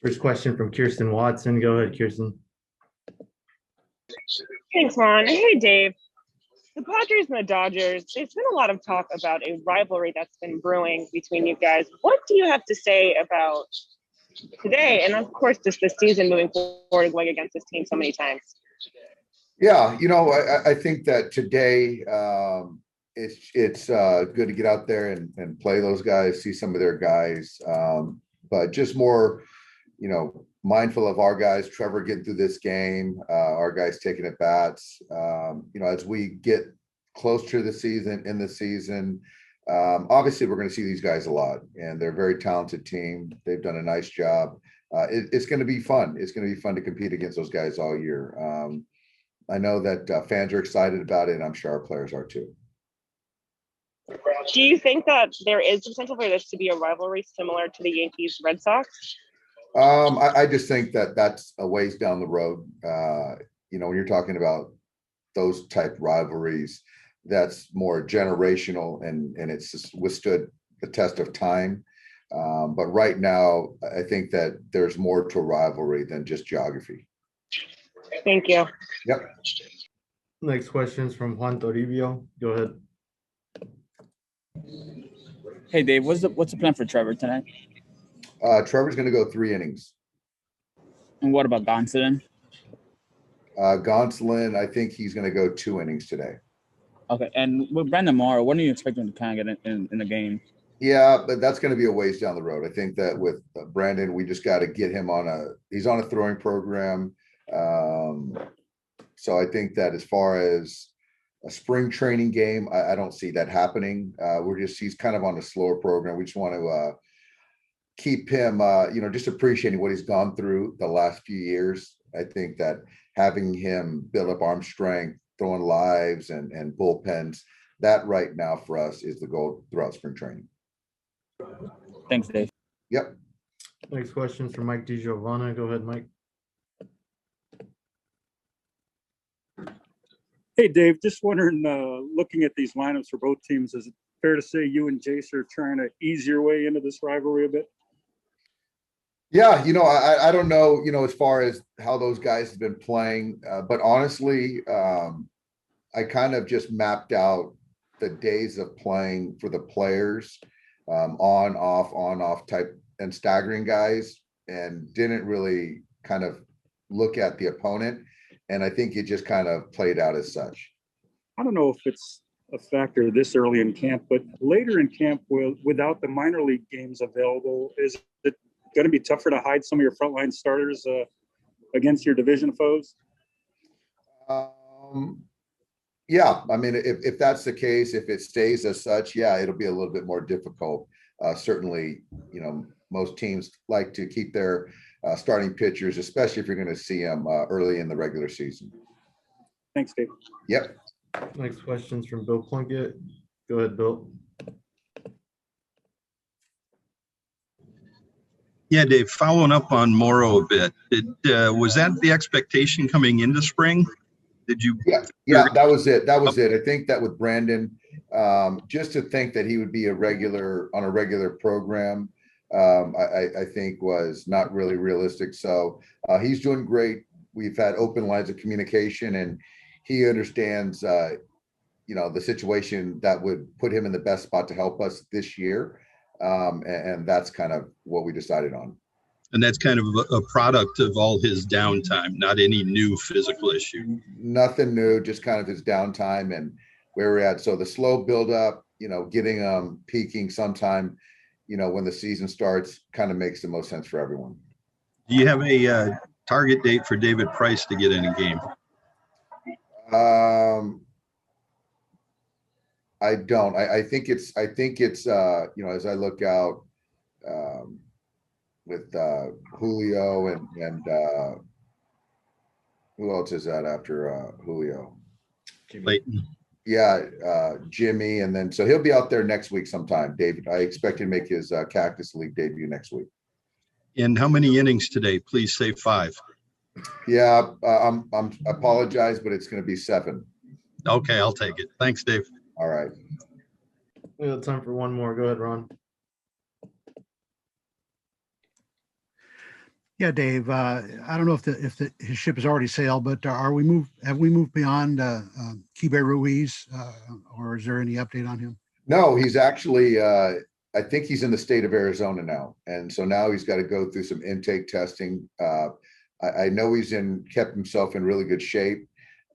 First question from Kirsten Watson. Go ahead, Kirsten. Thanks, Ron. Hey, Dave. The Padres and the Dodgers, there's been a lot of talk about a rivalry that's been brewing between you guys. What do you have to say about today? And of course, just this season moving forward, going against this team so many times. Yeah, I think that today it's good to get out there and play those guys, see some of their guys, but just more, mindful of our guys, Trevor getting through this game, our guys taking at bats. As we get closer to the season, obviously we're going to see these guys a lot, and they're a very talented team. They've done a nice job. It's going to be fun. It's going to be fun to compete against those guys all year. I know that fans are excited about it, and I'm sure our players are too. Do you think that there is potential for this to be a rivalry similar to the Yankees-Red Sox? I just think that that's a ways down the road. When you're talking about those type rivalries, that's more generational and it's just withstood the test of time. But right now, I think that there's more to a rivalry than just geography. Thank you. Yep. Next question is from Juan Toribio. Go ahead. Hey, Dave, what's the plan for Trevor tonight? Trevor's going to go 3 innings. And what about Gonsolin? Gonsolin, I think he's going to go 2 innings today. Okay, and with Brandon Morrow, when are you expecting to kind of get in the game? Yeah, but that's going to be a ways down the road. I think that with Brandon, we just got to get him he's on a throwing program. So I think that as far as a spring training game, I don't see that happening. He's kind of on a slower program. We just want to keep him, just appreciating what he's gone through the last few years. I think that having him build up arm strength, throwing lives and bullpens, that right now for us is the goal throughout spring training. Thanks, Dave. Yep. Next question from Mike DiGiovanna. Go ahead, Mike. Hey, Dave, just wondering, looking at these lineups for both teams, is it fair to say you and Jace are trying to ease your way into this rivalry a bit? Yeah, I don't know, as far as how those guys have been playing, but honestly, I kind of just mapped out the days of playing for the players, on, off type and staggering guys, and didn't really kind of look at the opponent. And I think it just kind of played out as such. I don't know if it's a factor this early in camp, but later in camp, without the minor league games available, is it going to be tougher to hide some of your frontline starters against your division foes? Yeah, I mean, if that's the case, if it stays as such, yeah, it'll be a little bit more difficult. Certainly, most teams like to keep their starting pitchers, especially if you're going to see them early in the regular season. Thanks, Dave. Yep. Next question's from Bill Plunkett. Go ahead, Bill. Yeah, Dave, following up on Morrow a bit, was that the expectation coming into spring? Did you? Yeah, that was it. I think that with Brandon, just to think that he would be on a regular program, I think was not really realistic. So he's doing great. We've had open lines of communication, and he understands, the situation that would put him in the best spot to help us this year. And that's kind of what we decided on. And that's kind of a product of all his downtime, not any new physical issue. Nothing new, just kind of his downtime and where we're at. So the slow build up, getting peaking sometime, when the season starts, kind of makes the most sense for everyone. Do you have a target date for David Price to get in a game? I don't. I think it's as I look out with Julio and who else is that after Julio? Clayton. Yeah, Jimmy, and then so he'll be out there next week sometime. David, I expect him to make his Cactus League debut next week. And how many innings today? Please say 5. Yeah, I apologize, but it's going to be 7. Okay, I'll take it. Thanks, Dave. All right. We have time for one more. Go ahead, Ron. Yeah, Dave, I don't know if his ship has already sailed, but have we moved beyond Keibert Ruiz, or is there any update on him? No, he's actually, I think he's in the state of Arizona now. And so now he's got to go through some intake testing. I know kept himself in really good shape.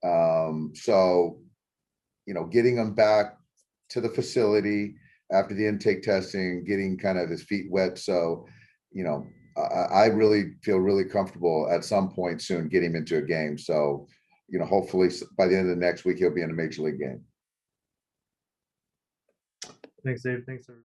So, getting him back to the facility after the intake testing, getting kind of his feet wet. So, I really feel really comfortable at some point soon getting him into a game. So, hopefully by the end of the next week, he'll be in a major league game. Thanks, Dave. Thanks, everyone.